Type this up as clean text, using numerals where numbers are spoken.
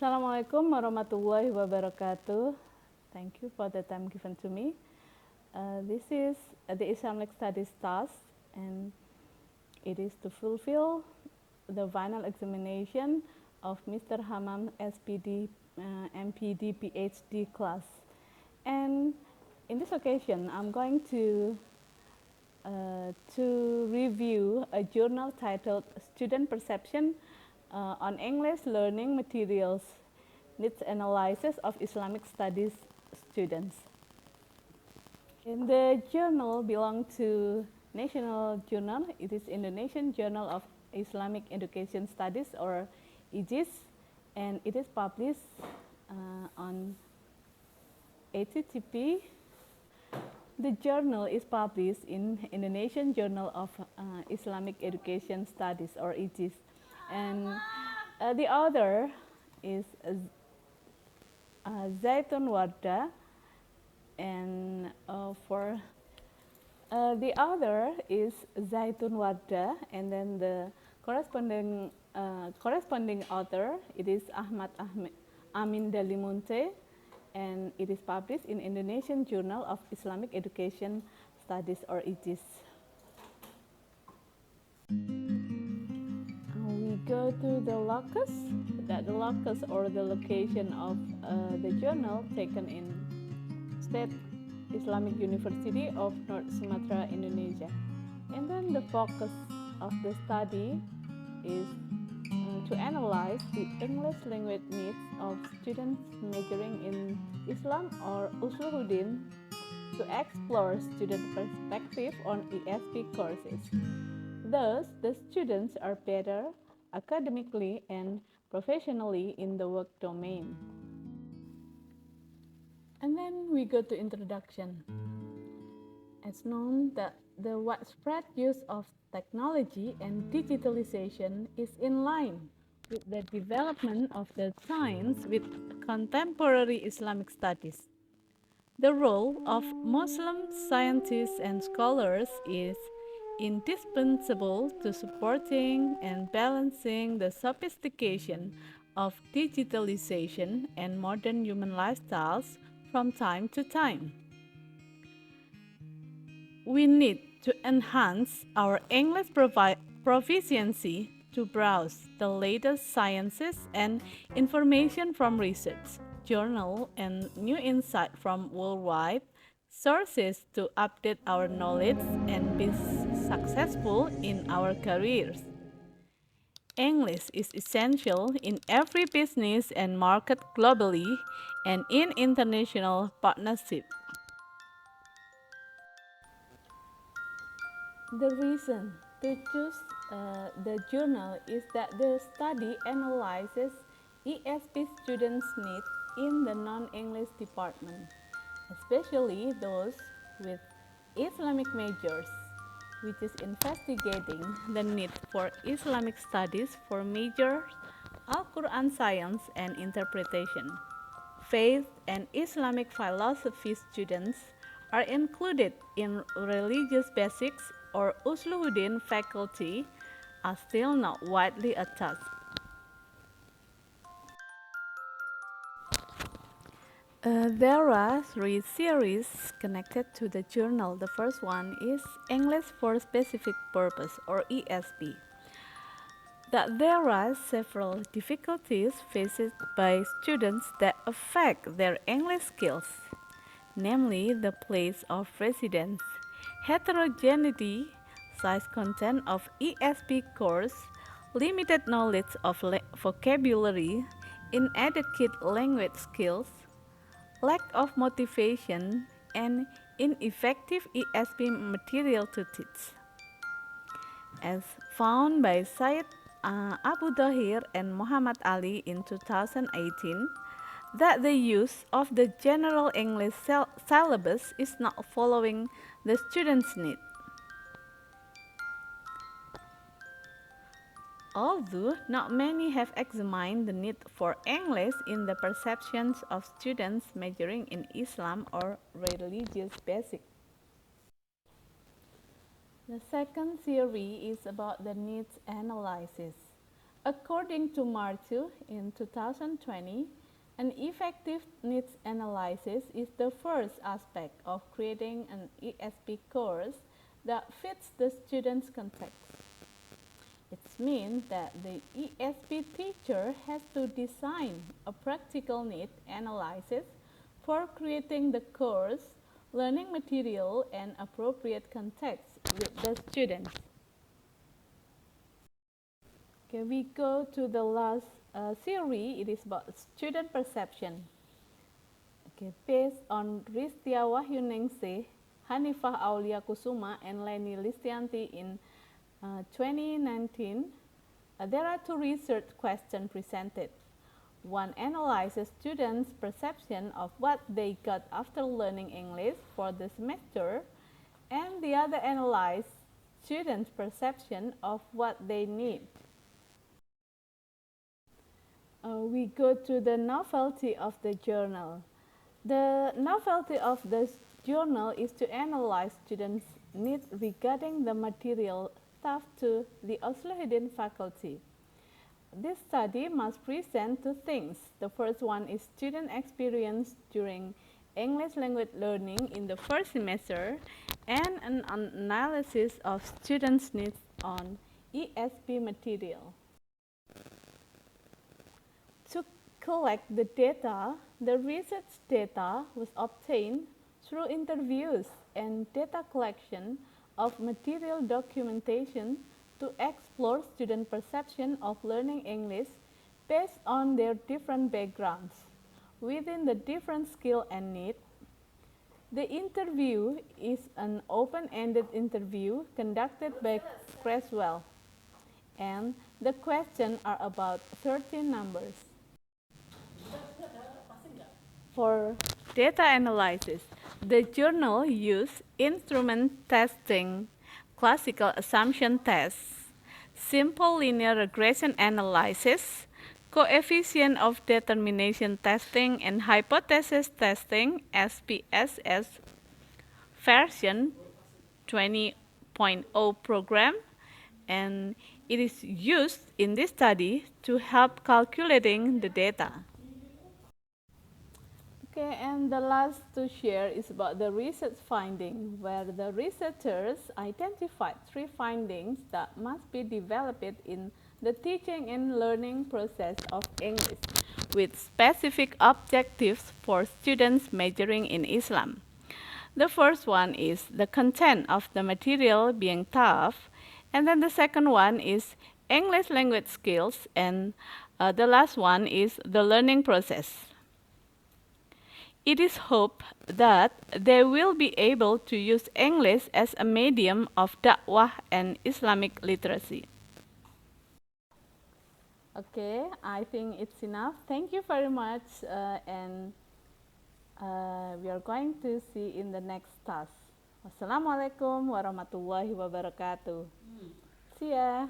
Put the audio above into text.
Assalamualaikum warahmatullahi wabarakatuh. Thank you for the time given to me. This is the Islamic Studies task, and it is to fulfill the final examination of Mr. Hammam SPD, MPD, PhD class. And in this occasion, I'm going to review a journal titled Student Perception on English Learning Materials, Needs Analysis of Islamic Studies Students. And the journal belongs to National Journal. It is Indonesian Journal of Islamic Education Studies, or IJIS, and it is published on http. The journal is published in Indonesian Journal of Islamic Education Studies, or IJIS, and the author is Zaitun Wardah, and the author is Zaitun Wardah, and then the corresponding author, it is Amin Dalimunte, and it is published in Indonesian Journal of Islamic Education Studies, or IJIS. We go to the locus, or the location of the journal taken in State Islamic University of North Sumatra, Indonesia. And then the focus of the study is to analyze the English language needs of students majoring in Islam or Usuluddin, to explore student perspective on ESP courses. Thus, the students are better academically and professionally in the work domain. And then we go to introduction. As known that the widespread use of technology and digitalization is in line with the development of the science with contemporary Islamic studies. The role of Muslim scientists and scholars is indispensable to supporting and balancing the sophistication of digitalization and modern human lifestyles from time to time. We need to enhance our English proficiency to browse the latest sciences and information from research, journal, and new insight from worldwide sources to update our knowledge and be successful in our careers. English is essential in every business and market globally and in international partnership. The reason to choose the journal is that the study analyzes ESP students' needs in the non-English department, especially those with Islamic majors, which is investigating the need for Islamic studies for majors Al-Quran Science and Interpretation. Faith and Islamic philosophy students are included in religious basics, or Usuluddin faculty are still not widely attached. There are three series connected to the journal. The first one is English for Specific Purpose, or ESP. That there are several difficulties faced by students that affect their English skills, namely the place of residence, heterogeneity, size content of ESP course, limited knowledge of vocabulary, inadequate language skills, lack of motivation, and ineffective ESP material to teach. As found by Syed Abu Dahir and Muhammad Ali in 2018, that the use of the general English syllabus is not following the students' need. Although not many have examined the need for English in the perceptions of students majoring in Islam or religious basics. The second theory is about the needs analysis. According to Martu in 2020, an effective needs analysis is the first aspect of creating an ESP course that fits the student's context. It means that the ESP teacher has to design a practical need analysis for creating the course, learning material, and appropriate context with the students. Okay, we go to the last theory. It is about student perception. Okay, based on Ristia Wahyuningsih, Hanifah Aulia Kusuma, and Leni Listianti in 2019, there are two research questions presented. One analyzes students' perception of what they got after learning English for the semester, and the other analyzes students' perception of what they need. We go to the novelty of the journal. The novelty of the journal is to analyze students' needs regarding the material taught to the Oslo Hidden faculty. This study must present two things. The first one is student experience during English language learning in the first semester, and an analysis of students' needs on ESP material. To collect the data, the research data was obtained through interviews and data collection of material documentation to explore student perception of learning English based on their different backgrounds. Within the different skill and need, the interview is an open-ended interview conducted by Creswell, and the questions are about 13 numbers. For data analysis, the journal used instrument testing, classical assumption tests, simple linear regression analysis, coefficient of determination testing, and hypothesis testing SPSS version 20.0 program, and it is used in this study to help calculating the data. Okay, and the last to share is about the research finding, where the researchers identified 3 findings that must be developed in the teaching and learning process of English, with specific objectives for students majoring in Islam. The first one is the content of the material being taught, and then the second one is English language skills, and the last one is the learning process. It is hoped that they will be able to use English as a medium of dakwah and Islamic literacy. Okay, I think it's enough. Thank you very much, and we are going to see in the next task. Wassalamualaikum warahmatullahi wabarakatuh. See ya.